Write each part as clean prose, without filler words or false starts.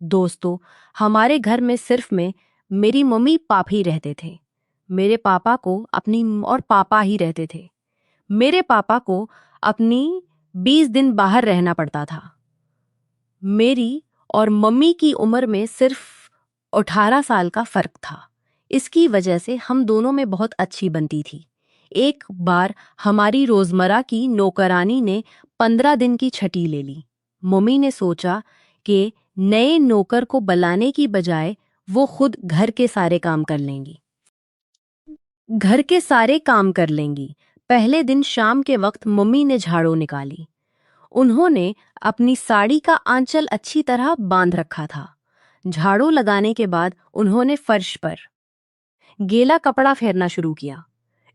दोस्तों, हमारे घर में सिर्फ मेरी मम्मी पापा ही रहते थे। मेरे पापा को अपनी और पापा ही रहते थे। मेरे पापा को अपनी 20 दिन बाहर रहना पड़ता था। मेरी और मम्मी की उम्र में सिर्फ 18 साल का फर्क था। इसकी वजह से हम दोनों में बहुत अच्छी बनती थी। एक बार हमारी रोजमर्रा की नौकरानी ने 15 दिन की छुट्टी ले ली। मम्मी ने सोचा कि नए नौकर को बुलाने की बजाय वो खुद घर के सारे काम कर लेंगी। पहले दिन शाम के वक्त मम्मी ने झाड़ू निकाली। उन्होंने अपनी साड़ी का आंचल अच्छी तरह बांध रखा था। झाड़ू लगाने के बाद उन्होंने फर्श पर गीला कपड़ा फेरना शुरू किया।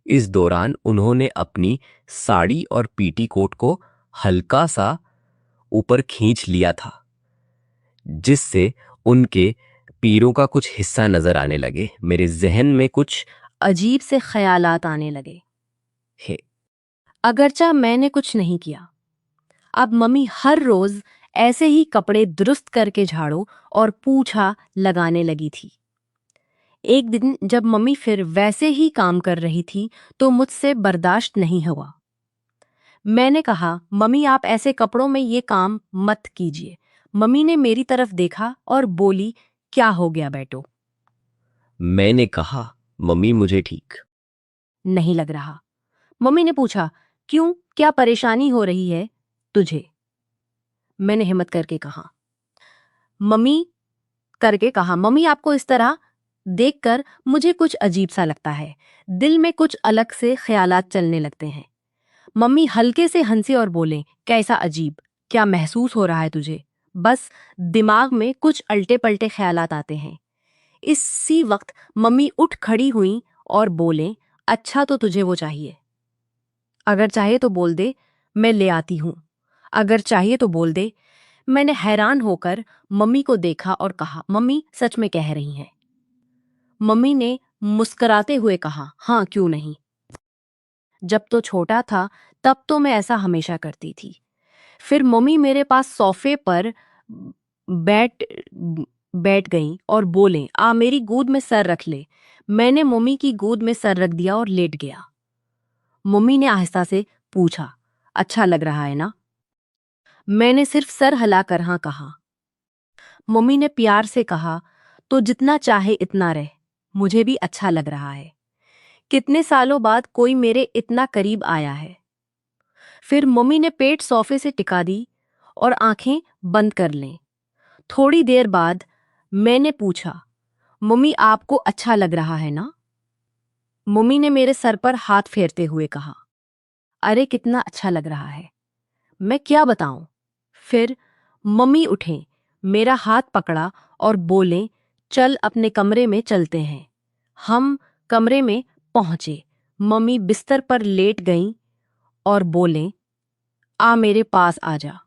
इस दौरान उन्होंने अपनी साड़ी और पीटीकोट को हल्का सा ऊपर खींच लिया था, जिससे उनके पैरों का कुछ हिस्सा नजर आने लगे। मेरे जहन में कुछ अजीब से ख्यालात आने लगे। है। अगरचा मैंने कुछ नहीं किया। अब मम्मी हर रोज ऐसे ही कपड़े दुरुस्त करके झाड़ू और पोंछा लगाने लगी थी। एक दिन जब मम्मी फिर वैसे ही काम कर रही थी तो मुझसे बर्दाश्त नहीं हुआ। मैंने कहा, मम्मी आप ऐसे कपड़ों में ये काम मत कीजिए। मम्मी ने मेरी तरफ देखा और बोली, क्या हो गया बेटो? मैंने कहा, मम्मी मुझे ठीक नहीं लग रहा। मम्मी ने पूछा, क्यों, क्या परेशानी हो रही है तुझे? मैंने हिम्मत करके कहा, मम्मी आपको इस तरह देखकर मुझे कुछ अजीब सा लगता है। दिल में कुछ अलग से ख्यालात चलने लगते हैं। मम्मी हल्के से हंसी और बोले, कैसा अजीब? क्या महसूस हो रहा है तुझे? बस दिमाग में कुछ अल्टे पल्टे ख्यालात आते हैं। इसी वक्त मम्मी उठ खड़ी हुई और बोले, अच्छा तो तुझे वो चाहिए? अगर चाहे तो बोल दे, मैं ले आती हूँ। अगर चाहिए तो बोल दे। मैंने हैरान होकर मम्मी को देखा और कहा, मम्मी सच में कह रही हैं? मम्मी ने मुस्कुराते हुए कहा, हाँ क्यों नहीं। जब तो छोटा था तब तो मैं ऐसा हमेशा करती थी। फिर मम्मी मेरे पास सोफे पर बैठ बैठ गईं और बोले, आ मेरी गोद में सर रख ले। मैंने मम्मी की गोद में सर रख दिया और लेट गया। मम्मी ने आहिस्ता से पूछा, अच्छा लग रहा है ना? मैंने सिर्फ सर हिलाकर हाँ कहा। मम्मी ने प्यार से कहा, तो जितना चाहे इतना रह, मुझे भी अच्छा लग रहा है। कितने सालों बाद कोई मेरे इतना करीब आया है। फिर मम्मी ने पेट सोफे से टिका दी और आंखें बंद कर लें। थोड़ी देर बाद मैंने पूछा, मम्मी आपको अच्छा लग रहा है ना? मम्मी ने मेरे सर पर हाथ फेरते हुए कहा, अरे कितना अच्छा लग रहा है, मैं क्या बताऊं। फिर मम्मी उठे, मेरा हाथ पकड़ा और बोले, चल अपने कमरे में चलते हैं। हम कमरे में पहुंचे। मम्मी बिस्तर पर लेट गईं और बोले, आ मेरे पास आ जा।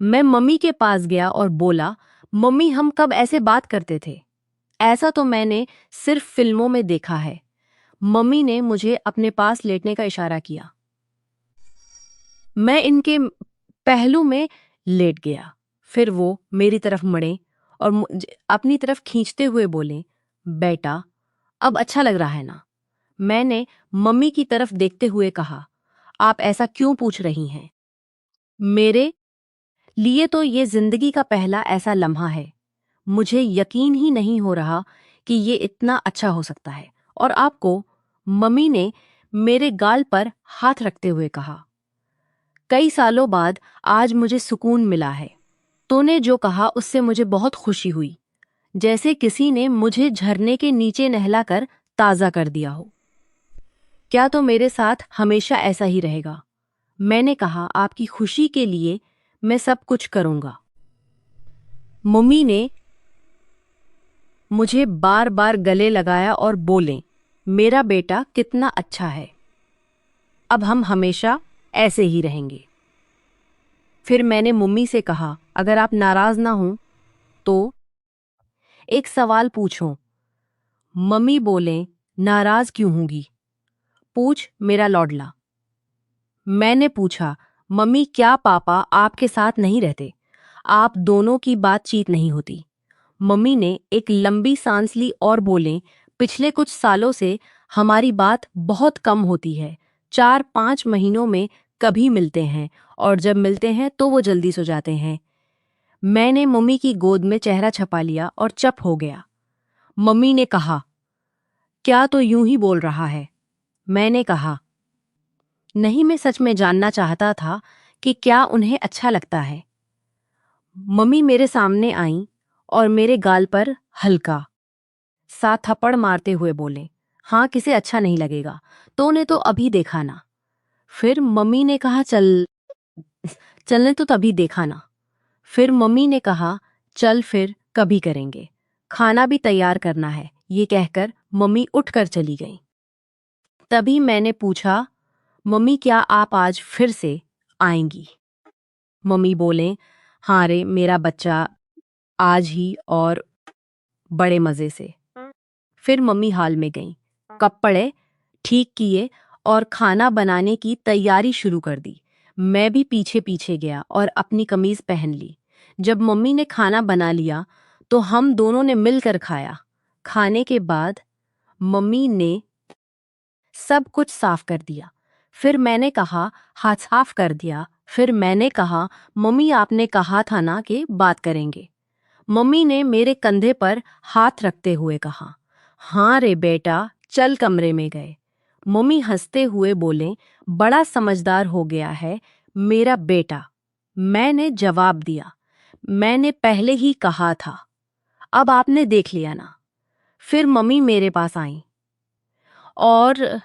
मैं मम्मी के पास गया और बोला, मम्मी हम कब ऐसे बात करते थे? ऐसा तो मैंने सिर्फ फिल्मों में देखा है। मम्मी ने मुझे अपने पास लेटने का इशारा किया। मैं इनके पहलू में लेट गया। फिर वो मेरी तरफ मुड़े और मुझे अपनी तरफ खींचते हुए बोले, बेटा अब अच्छा लग रहा है ना? मैंने मम्मी की तरफ देखते हुए कहा, आप ऐसा क्यों पूछ रही हैं? मेरे लिए तो ये जिंदगी का पहला ऐसा लम्हा है। मुझे यकीन ही नहीं हो रहा कि ये इतना अच्छा हो सकता है। और आपको? मम्मी ने मेरे गाल पर हाथ रखते हुए कहा, कई सालों बाद आज मुझे सुकून मिला है। तूने जो कहा उससे मुझे बहुत खुशी हुई, जैसे किसी ने मुझे झरने के नीचे नहलाकर ताज़ा कर दिया हो। क्या तो मेरे साथ हमेशा ऐसा ही रहेगा? मैंने कहा, आपकी खुशी के लिए मैं सब कुछ करूंगा। मम्मी ने मुझे बार बार गले लगाया और बोले, मेरा बेटा कितना अच्छा है, अब हम हमेशा ऐसे ही रहेंगे। फिर मैंने मम्मी से कहा, अगर आप नाराज ना हो तो एक सवाल पूछूं? मम्मी बोले, नाराज क्यों होंगी? पूछ मेरा लौडला। मैंने पूछा, मम्मी क्या पापा आपके साथ नहीं रहते? आप दोनों की बातचीत नहीं होती। मम्मी ने एक लंबी सांस ली और बोले, पिछले कुछ सालों से हमारी बात बहुत कम होती है। 4-5 महीनों में कभी मिलते हैं और जब मिलते हैं तो वो जल्दी सो जाते हैं। मैंने मम्मी की गोद में चेहरा छपा लिया और चुप हो गया। मम्मी ने कहा, क्या तो यूं ही बोल रहा है? मैंने कहा, नहीं, मैं सच में जानना चाहता था कि क्या उन्हें अच्छा लगता है। मम्मी मेरे सामने आईं और मेरे गाल पर हल्का सा थप्पड़ मारते हुए बोले, हाँ, किसे अच्छा नहीं लगेगा, तूने तो अभी देखा ना। फिर मम्मी ने कहा, चलने तो तभी देखा ना। फिर मम्मी ने कहा, चल फिर कभी करेंगे, खाना भी तैयार करना है। ये कहकर मम्मी उठकर चली गई। तभी मैंने पूछा, मम्मी क्या आप आज फिर से आएंगी? मम्मी बोले, हाँ रे मेरा बच्चा, आज ही और बड़े मज़े से। फिर मम्मी हाल में गईं, कपड़े ठीक किए और खाना बनाने की तैयारी शुरू कर दी। मैं भी पीछे पीछे गया और अपनी कमीज पहन ली। जब मम्मी ने खाना बना लिया तो हम दोनों ने मिलकर खाया। खाने के बाद मम्मी ने सब कुछ साफ कर दिया। फिर मैंने कहा, हाथ साफ कर दिया। फिर मैंने कहा, मम्मी आपने कहा था ना कि बात करेंगे। मम्मी ने मेरे कंधे पर हाथ रखते हुए कहा, हाँ रे बेटा, चल कमरे में गए। मम्मी हंसते हुए बोले, बड़ा समझदार हो गया है मेरा बेटा। मैंने जवाब दिया, मैंने पहले ही कहा था, अब आपने देख लिया ना। फिर मम्मी मेरे पास आई और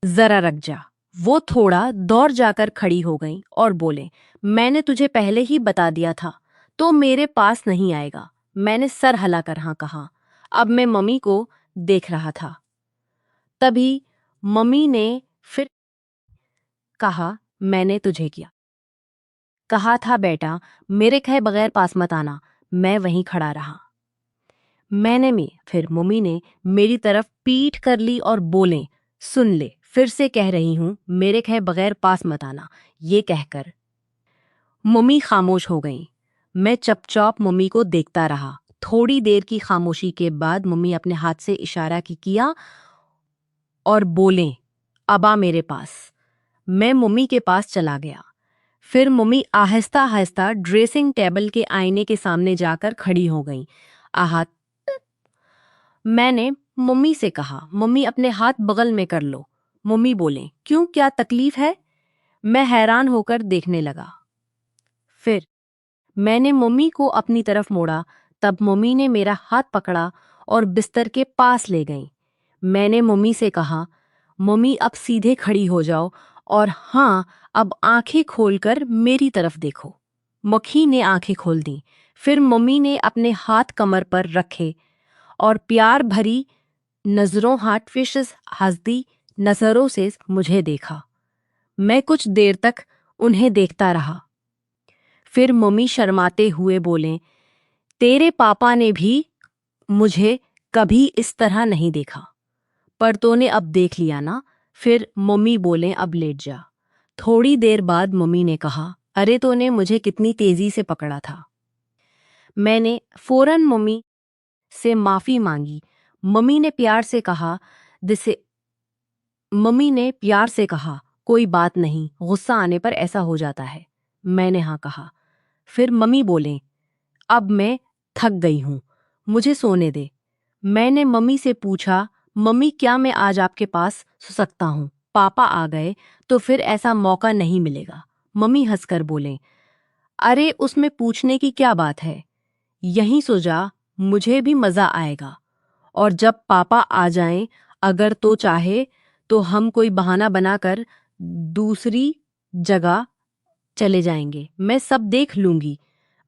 जरा रख जा। वो थोड़ा दौड़ जाकर खड़ी हो गई और बोले, मैंने तुझे पहले ही बता दिया था तो मेरे पास नहीं आएगा। मैंने सर हिलाकर हाँ कहा। अब मैं मम्मी को देख रहा था। तभी मम्मी ने फिर कहा, मैंने तुझे किया कहा था बेटा, मेरे कहे बगैर पास मत आना। मैं वहीं खड़ा रहा। फिर मम्मी ने मेरी तरफ पीठ कर ली और बोले, सुन ले, फिर से कह रही हूं, मेरे कहे बगैर पास मत आना। ये कहकर मम्मी खामोश हो गई। मैं चुपचाप मम्मी को देखता रहा। थोड़ी देर की खामोशी के बाद मम्मी अपने हाथ से इशारा किया और बोले, अब आ मेरे पास। मैं मम्मी के पास चला गया। फिर mummy Aahista Aahista dressing table के आईने के सामने जाकर खड़ी हो गई। आहत मैंने मम्मी से कहा, मम्मी अपने हाथ बगल में कर लो। मम्मी बोले, क्यों, क्या तकलीफ है? मैं हैरान होकर देखने लगा। फिर मैंने मम्मी को अपनी तरफ मोड़ा। तब मम्मी ने मेरा हाथ पकड़ा और बिस्तर के पास ले गई। मैंने मम्मी से कहा, मम्मी अब सीधे खड़ी हो जाओ और हाँ, अब आंखें खोलकर मेरी तरफ देखो। मक्खी ने आंखें खोल दी। फिर मम्मी ने अपने हाथ कमर पर रखे और प्यार भरी नजरों हार्टफिशेस हंसती नजरों से मुझे देखा। मैं कुछ देर तक उन्हें देखता रहा। फिर मम्मी शर्माते हुए बोले, तेरे पापा ने भी मुझे कभी इस तरह नहीं देखा, पर तूने अब देख लिया ना। फिर मम्मी बोले, अब लेट जा। थोड़ी देर बाद मम्मी ने कहा, अरे तूने मुझे कितनी तेजी से पकड़ा था। मैंने फौरन मम्मी से माफी मांगी। मम्मी ने प्यार से कहा, दिसे मम्मी ने प्यार से कहा, कोई बात नहीं, गुस्सा आने पर ऐसा हो जाता है। मैंने हाँ कहा। फिर मम्मी बोले, अब मैं थक गई हूं, मुझे सोने दे। मैंने मम्मी से पूछा, मम्मी क्या मैं आज आपके पास सो सकता हूं? पापा आ गए तो फिर ऐसा मौका नहीं मिलेगा। मम्मी हंसकर बोले, अरे उसमें पूछने की क्या बात है, यहीं सो जा, मुझे भी मजा आएगा। और जब पापा आ जाएं, अगर तो चाहे तो हम कोई बहाना बनाकर दूसरी जगह चले जाएंगे, मैं सब देख लूंगी।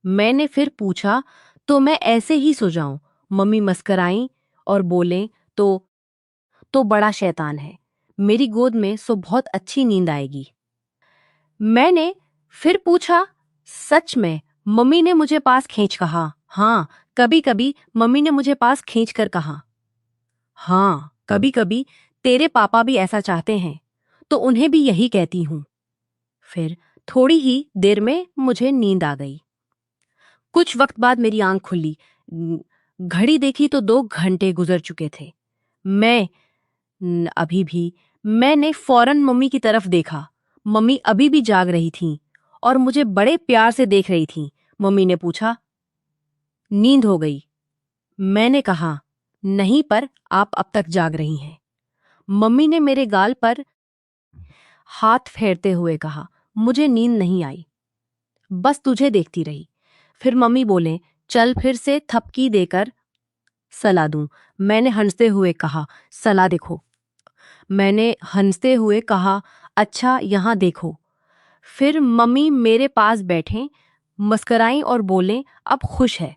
मैंने फिर पूछा, तो मैं ऐसे ही सो जाऊं? मम्मी मुस्कुराईं और बोले, तो बड़ा शैतान है, मेरी गोद में सो बहुत अच्छी नींद आएगी। मैंने फिर पूछा, सच में? मम्मी ने मुझे पास खींच कहा, हाँ, कभी कभी मम्मी ने मुझे पास खींच कर कहा, हाँ, कभी कभी तेरे पापा भी ऐसा चाहते हैं, तो उन्हें भी यही कहती हूँ। फिर थोड़ी ही देर में मुझे नींद आ गई। कुछ वक्त बाद मेरी आंख खुली। घड़ी देखी तो 2 घंटे गुजर चुके थे। अभी भी मैंने फौरन मम्मी की तरफ देखा। मम्मी अभी भी जाग रही थीं और मुझे बड़े प्यार से देख रही थीं। मम्मी ने पूछा, नींद हो गई? मैंने कहा, नहीं, पर आप अब तक जाग रही हैं। मम्मी ने मेरे गाल पर हाथ फेरते हुए कहा, मुझे नींद नहीं आई, बस तुझे देखती रही। फिर मम्मी बोले, चल फिर से थपकी देकर सलाह दूं। मैंने हंसते हुए कहा, सलाह देखो। मैंने हंसते हुए कहा, अच्छा यहाँ देखो। फिर मम्मी मेरे पास बैठे, मुस्कराईं और बोले, अब खुश है?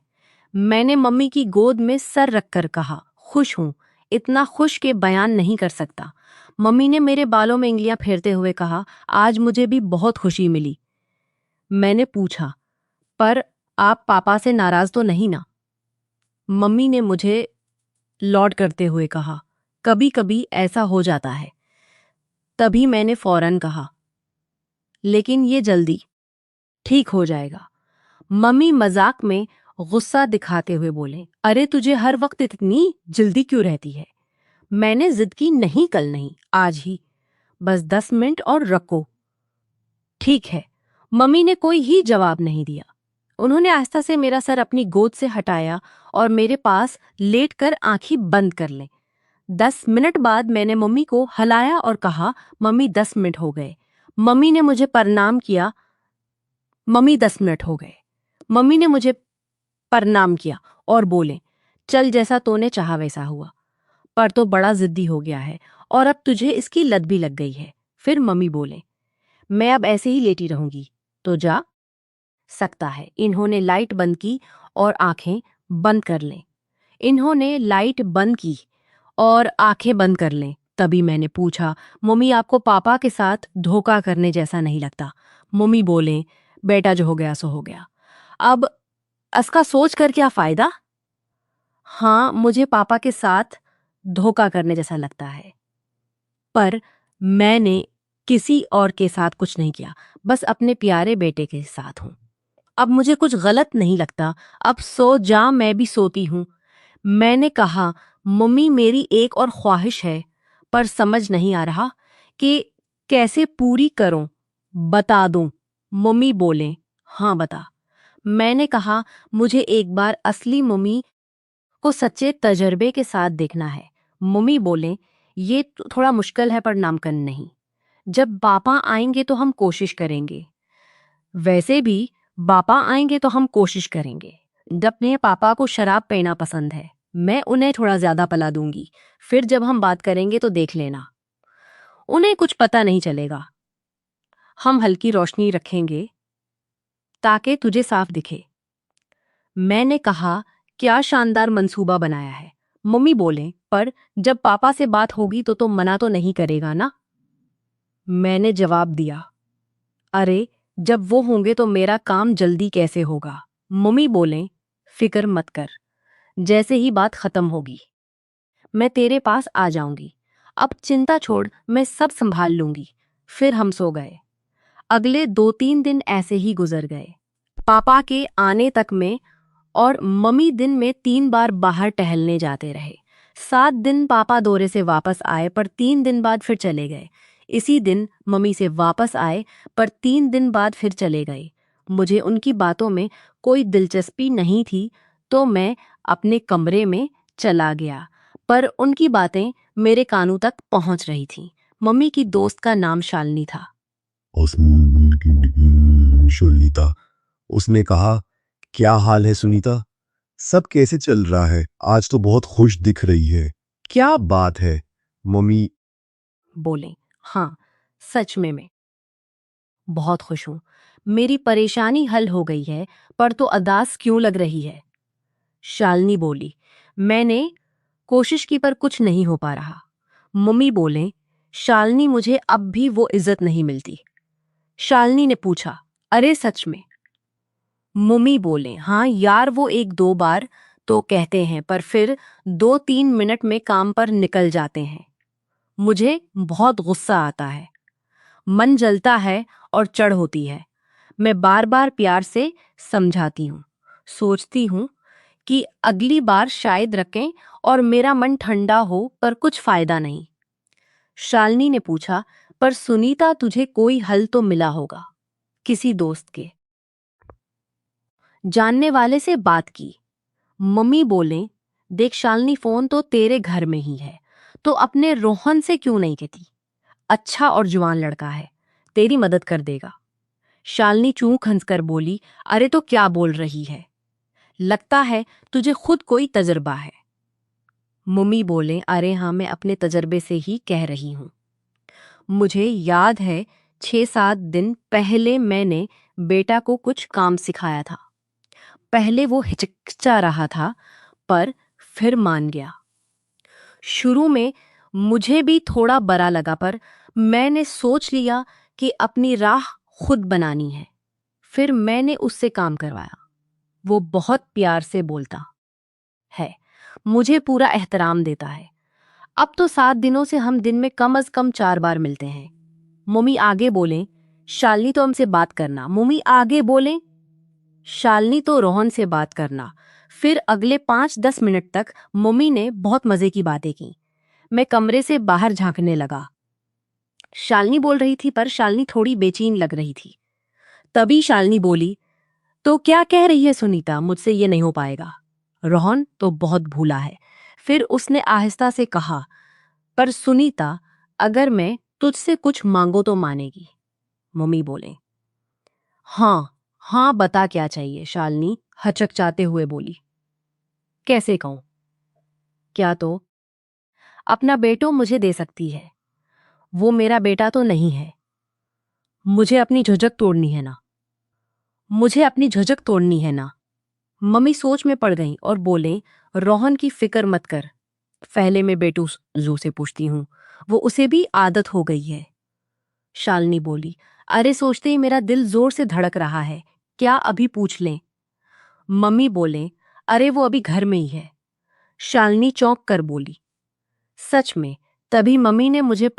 मैंने मम्मी की गोद में सर रखकर कहा, खुश हूं, इतना खुश के बयान नहीं कर सकता। मम्मी ने मेरे बालों में उंगलियां फेरते हुए कहा, आज मुझे भी बहुत खुशी मिली। मैंने पूछा, पर आप पापा से नाराज तो नहीं ना? मम्मी ने मुझे लौट करते हुए कहा, कभी कभी ऐसा हो जाता है। तभी मैंने फौरन कहा, लेकिन ये जल्दी ठीक हो जाएगा। मम्मी मजाक में गुस्सा दिखाते हुए बोले, अरे तुझे हर वक्त इतनी जल्दी क्यों रहती है? मैंने जिद की, नहीं कल नहीं, आज ही, बस 10 मिनट और रखो। ठीक है। मम्मी ने कोई ही जवाब नहीं दिया। उन्होंने आहिस्ता से मेरा सर अपनी गोद से हटाया और मेरे पास लेटकर आंखें बंद कर लें। 10 मिनट बाद मैंने मम्मी को हिलाया और कहा, मम्मी 10 मिनट हो गए। मम्मी ने मुझे प्रणाम किया। मम्मी 10 मिनट हो गए। मम्मी ने मुझे प्रणाम किया और बोले, चल जैसा तूने चाहा वैसा हुआ, पर तो बड़ा जिद्दी हो गया है और अब तुझे इसकी लत भी लग गई है। फिर मम्मी बोले, मैं अब ऐसे ही लेटी रहूंगी तो जा सकता है। इन्होंने लाइट बंद की और आंखें बंद कर लें। इन्होंने लाइट बंद की और आंखें बंद कर लें। तभी मैंने पूछा, मम्मी आपको पापा के साथ धोखा करने जैसा नहीं लगता? मम्मी बोले, बेटा जो हो गया सो हो गया, अब इसका सोच कर क्या फायदा? हाँ, मुझे पापा के साथ धोखा करने जैसा लगता है, पर मैंने किसी और के साथ कुछ नहीं किया, बस अपने प्यारे बेटे के साथ हूं। अब मुझे कुछ गलत नहीं लगता। अब सो जा, मैं भी सोती हूँ। मैंने कहा, मम्मी मेरी एक और ख्वाहिश है, पर समझ नहीं आ रहा कि कैसे पूरी करूं। बता दूं? मम्मी बोले, हाँ बता। मैंने कहा, मुझे एक बार असली मम्मी को सच्चे तजर्बे के साथ देखना है। मम्मी बोले, ये तो थोड़ा मुश्किल है पर नामुमकिन नहीं। जब पापा आएंगे तो हम कोशिश करेंगे। वैसे भी पापा आएंगे तो हम कोशिश करेंगे। जब अपने पापा को शराब पीना पसंद है, मैं उन्हें थोड़ा ज्यादा पिला दूंगी। फिर जब हम बात करेंगे तो देख लेना, उन्हें कुछ पता नहीं चलेगा। हम हल्की रोशनी रखेंगे ताकि तुझे साफ दिखे। मैंने कहा, क्या शानदार मंसूबा बनाया है। मम्मी बोले, पर जब पापा से बात होगी तो तुम मना तो नहीं करेगा ना? मैंने जवाब दिया, अरे जब वो होंगे तो मेरा काम जल्दी कैसे होगा? मम्मी बोले, फिक्र मत कर, जैसे ही बात खत्म होगी मैं तेरे पास आ जाऊंगी। अब चिंता छोड़, मैं सब संभाल लूंगी। फिर हम सो गए। अगले 2-3 दिन ऐसे ही गुजर गए, पापा के आने तक में, और मम्मी दिन में 3 बार बाहर टहलने जाते रहे। 7 दिन पापा दौरे से वापस आए, पर 3 दिन बाद फिर चले गए। इसी दिन मम्मी से वापस आए, पर 3 दिन बाद फिर चले गए। मुझे उनकी बातों में कोई दिलचस्पी नहीं थी, तो मैं अपने कमरे में चला गया, पर उनकी बातें मेरे कानों तक पहुंच रही थीं। मम्मी की दोस्त का नाम शालिनी था। सुनीता, उसने कहा, क्या हाल है सुनीता? सब कैसे चल रहा है? आज तो बहुत खुश दिख रही है। क्या बात है? मम्मी बोले, हाँ, सच में मैं बहुत खुश हूं। मेरी परेशानी हल हो गई है, पर तो उदास क्यों लग रही है? शालिनी बोली, मैंने कोशिश की पर कुछ नहीं हो पा रहा। मम्मी बोले, शालिनी मुझे अब भी वो इज्जत नहीं मिलती। शालिनी ने पूछा, अरे सच में? मम्मी बोले, हाँ यार, वो 1-2 बार तो कहते हैं, पर फिर 2-3 मिनट में काम पर निकल जाते हैं। मुझे बहुत गुस्सा आता है, मन जलता है और चढ़ होती है। मैं बार बार प्यार से समझाती हूँ, सोचती हूँ कि अगली बार शायद रखें और मेरा मन ठंडा हो, पर कुछ फायदा नहीं। शालिनी ने पूछा, पर सुनीता तुझे कोई हल तो मिला होगा, किसी दोस्त के, जानने वाले से बात की? मम्मी बोले, देख शालिनी, फोन तो तेरे घर में ही है, तो अपने रोहन से क्यों नहीं कहती? अच्छा और जवान लड़का है, तेरी मदद कर देगा। शालिनी चूक हंसकर बोली, अरे तो क्या बोल रही है, लगता है तुझे खुद कोई तजर्बा है। मम्मी बोले, अरे हाँ, मैं अपने तजर्बे से ही कह रही हूँ। मुझे याद है 6-7 दिन पहले मैंने बेटा को कुछ काम सिखाया था। पहले वो हिचकिचा रहा था, पर फिर मान गया। शुरू में मुझे भी थोड़ा बुरा लगा, पर मैंने सोच लिया कि अपनी राह खुद बनानी है। फिर मैंने उससे काम करवाया। वो बहुत प्यार से बोलता है, मुझे पूरा एहतराम देता है। अब तो 7 दिनों से हम दिन में कम से कम 4 बार मिलते हैं। मम्मी आगे बोले, शालिनी तो हमसे बात करना। मम्मी आगे बोले, शालिनी तो रोहन से बात करना। फिर अगले 5-10 मिनट तक मम्मी ने बहुत मजे की बातें की। मैं कमरे से बाहर झांकने लगा। शालिनी बोल रही थी, पर शालिनी थोड़ी बेचैन लग रही थी। तभी शालिनी बोली, तो क्या कह रही है सुनीता, मुझसे ये नहीं हो पाएगा। रोहन तो बहुत भूला है। फिर उसने आहिस्ता से कहा, पर सुनीता, अगर मैं तुझसे कुछ मांगो तो मानेगी? मम्मी बोले, हाँ हाँ, बता क्या चाहिए। शालिनी हचकचाते हुए बोली, कैसे कहूं? क्या तो अपना बेटो मुझे दे सकती है। वो मेरा बेटा तो नहीं है। मुझे अपनी झिझक तोड़नी है ना, मुझे अपनी झिझक तोड़नी है ना। मम्मी सोच में पड़ गईं और बोले, रोहन की फिक्र मत कर, पहले मैं बेटू जू से पूछती हूँ, वो उसे भी आदत हो गई है। शालिनी बोली, अरे सोचते ही मेरा दिल जोर से धड़क रहा है, क्या अभी पूछ लें? मम्मी बोले, अरे वो अभी घर में ही है। शालिनी चौंक कर बोली, सच में? तभी मम्मी ने मुझे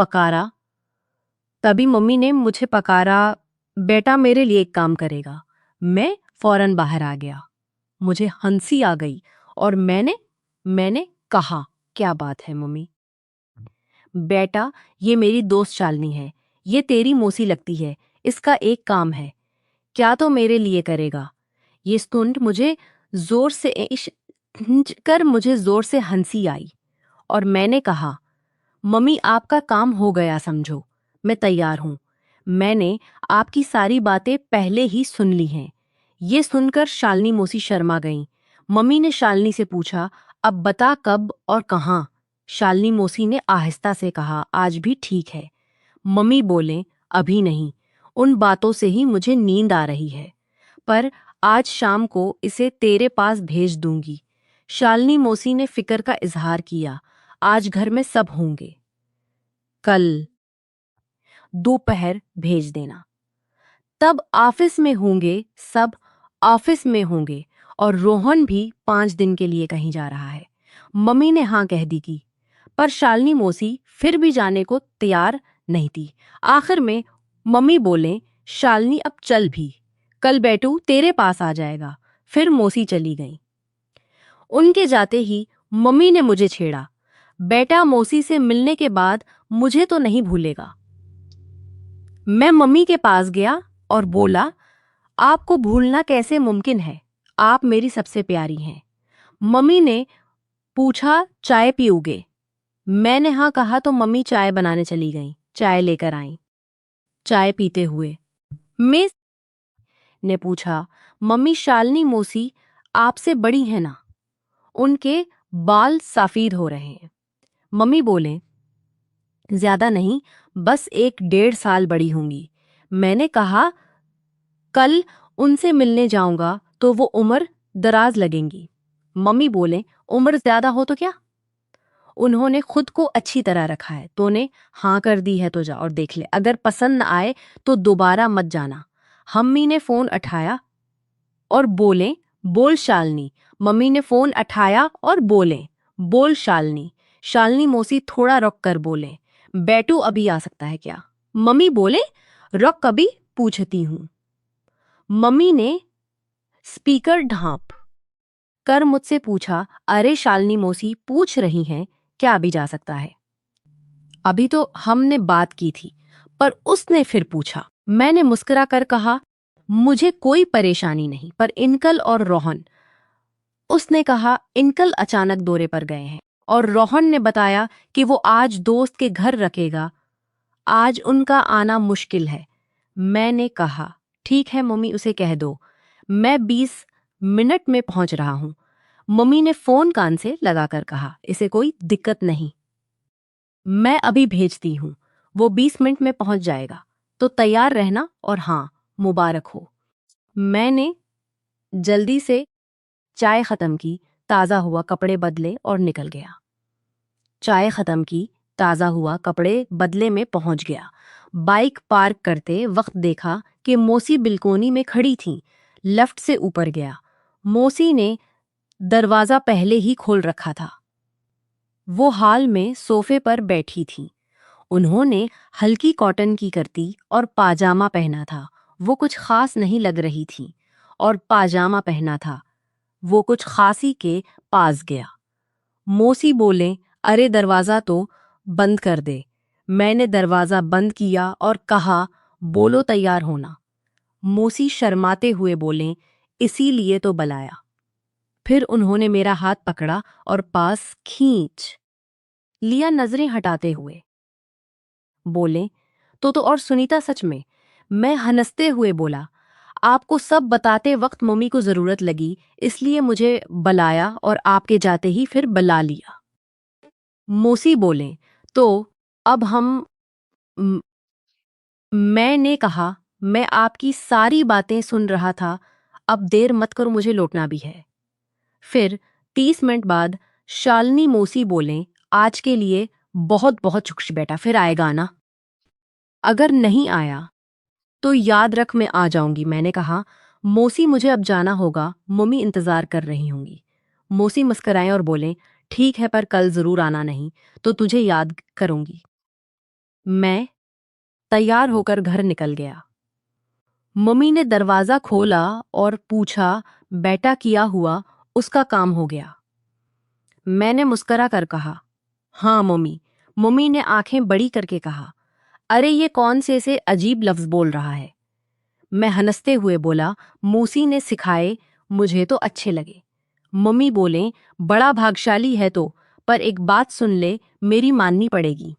पकारा, बेटा मेरे लिए एक काम करेगा। मैं फौरन बाहर आ गया। मुझे हंसी आ गई और मैंने कहा, क्या बात है मम्मी? बेटा, ये मेरी दोस्त शालिनी है, ये तेरी मौसी लगती है। इसका एक काम है, क्या तो मेरे लिए करेगा? ये सुन मुझे जोर से हंसी आई और मैंने कहा, मम्मी आपका काम हो गया समझो, मैं तैयार हूँ। मैंने आपकी सारी बातें पहले ही सुन ली हैं। ये सुनकर शालिनी मौसी शर्मा गईं। मम्मी ने शालिनी से पूछा, अब बता कब और कहाँ? शालिनी मौसी ने आहिस्ता से कहा, आज भी ठीक है। मम्मी बोले, अभी नहीं, उन बातों से ही मुझे नींद आ रही है, पर आज शाम को इसे तेरे पास भेज दूंगी। शालिनी मौसी ने फिक्र का इजहार किया, आज घर में सब होंगे, कल दोपहर भेज देना, तब ऑफिस में होंगे, सब ऑफिस में होंगे, और रोहन भी 5 दिन के लिए कहीं जा रहा है। मम्मी ने हाँ कह दी की, पर शालिनी मौसी फिर भी जाने को तैयार नहीं थी। आखिर में मम्मी बोले, शालिनी अब चल भी, कल बेटू तेरे पास आ जाएगा। फिर मौसी चली गई। उनके जाते ही मम्मी ने मुझे छेड़ा, बेटा मौसी से मिलने के बाद मुझे तो नहीं भूलेगा। मैं मम्मी के पास गया और बोला, आपको भूलना कैसे मुमकिन है, आप मेरी सबसे प्यारी हैं। मम्मी ने पूछा, चाय पीओगे? मैंने हाँ कहा तो मम्मी चाय बनाने चली गई, चाय लेकर आई। चाय पीते हुए मिस ने पूछा, मम्मी शालिनी मौसी आपसे बड़ी है ना, उनके बाल सफेद हो रहे हैं। मम्मी बोले, ज्यादा नहीं, बस 1-1.5 साल बड़ी होंगी। मैंने कहा, कल उनसे मिलने जाऊंगा तो वो उम्र दराज लगेंगी। मम्मी बोले, उम्र ज्यादा हो तो क्या, उन्होंने खुद को अच्छी तरह रखा है, तूने हाँ कर दी है तो जा और देख ले, अगर पसंद न आए तो दोबारा मत जाना। मम्मी ने फोन उठाया और बोले, बोल शालिनी। मम्मी ने फोन उठाया और बोले, बोल शालिनी। शालिनी मौसी थोड़ा रुक कर बोले, बेटू अभी आ सकता है क्या? मम्मी बोले, रुक कभी, पूछती हूँ। मम्मी ने स्पीकर ढांप कर मुझसे पूछा, अरे शालिनी मौसी पूछ रही हैं, क्या अभी जा सकता है? अभी तो हमने बात की थी, पर उसने फिर पूछा। मैंने मुस्कुरा कर कहा, मुझे कोई परेशानी नहीं, पर इनकल और रोहन। उसने कहा, इनकल अचानक दौरे पर गए हैं और रोहन ने बताया कि वो आज दोस्त के घर रखेगा। आज उनका आना मुश्किल है। मैंने कहा, ठीक है मम्मी, उसे कह दो, मैं 20 मिनट में पहुंच रहा हूं। मम्मी ने फोन कान से लगाकर कहा, इसे कोई दिक्कत नहीं, मैं अभी भेजती हूँ, वो 20 मिनट में पहुंच जाएगा, तो तैयार रहना और हाँ, मुबारक हो। मैंने जल्दी से चाय खत्म की, ताज़ा हुआ, कपड़े बदले और निकल गया। चाय खत्म की, ताज़ा हुआ, कपड़े बदले में पहुंच गया। बाइक पार्क करते वक्त देखा कि मौसी बिल्कोनी में खड़ी थीं। लेफ्ट से ऊपर गया। मौसी ने दरवाज़ा पहले ही खोल रखा था। वो हाल में सोफे पर बैठी थीं। उन्होंने हल्की कॉटन की कुर्ती और पाजामा पहना था। वो कुछ खास नहीं लग रही थी और पाजामा पहना था। वो कुछ खासी के पास गया। मौसी बोले, अरे दरवाज़ा तो बंद कर दे। मैंने दरवाज़ा बंद किया और कहा, बोलो तैयार होना। मौसी शर्माते हुए बोले, इसीलिए तो बुलाया। फिर उन्होंने मेरा हाथ पकड़ा और पास खींच लिया, नजरें हटाते हुए बोले, तो और सुनीता सच में? मैं हंसते हुए बोला, आपको सब बताते वक्त मम्मी को जरूरत लगी, इसलिए मुझे बुलाया और आपके जाते ही फिर बुला लिया। मौसी बोले, तो अब हम म- मैंने कहा, मैं आपकी सारी बातें सुन रहा था, अब देर मत करो, मुझे लौटना भी है। फिर 30 मिनट बाद शालिनी मौसी बोले, आज के लिए बहुत बहुत शुक्रिया बेटा, फिर आएगा ना? अगर नहीं आया तो याद रख, मैं आ जाऊंगी। मैंने कहा, मौसी मुझे अब जाना होगा, मम्मी इंतजार कर रही होंगी। मौसी मुस्कुराए और बोले, ठीक है, पर कल जरूर आना, नहीं तो तुझे याद करूंगी। मैं तैयार होकर घर निकल गया। मम्मी ने दरवाजा खोला और पूछा, बेटा किया हुआ, उसका काम हो गया? मैंने मुस्कुरा कर कहा, हाँ मम्मी। मम्मी ने आंखें बड़ी करके कहा, अरे ये कौन से अजीब लफ्ज बोल रहा है? मैं हंसते हुए बोला, मौसी ने सिखाए, मुझे तो अच्छे लगे। मम्मी बोले, बड़ा भाग्यशाली है तो, पर एक बात सुन ले, मेरी माननी पड़ेगी।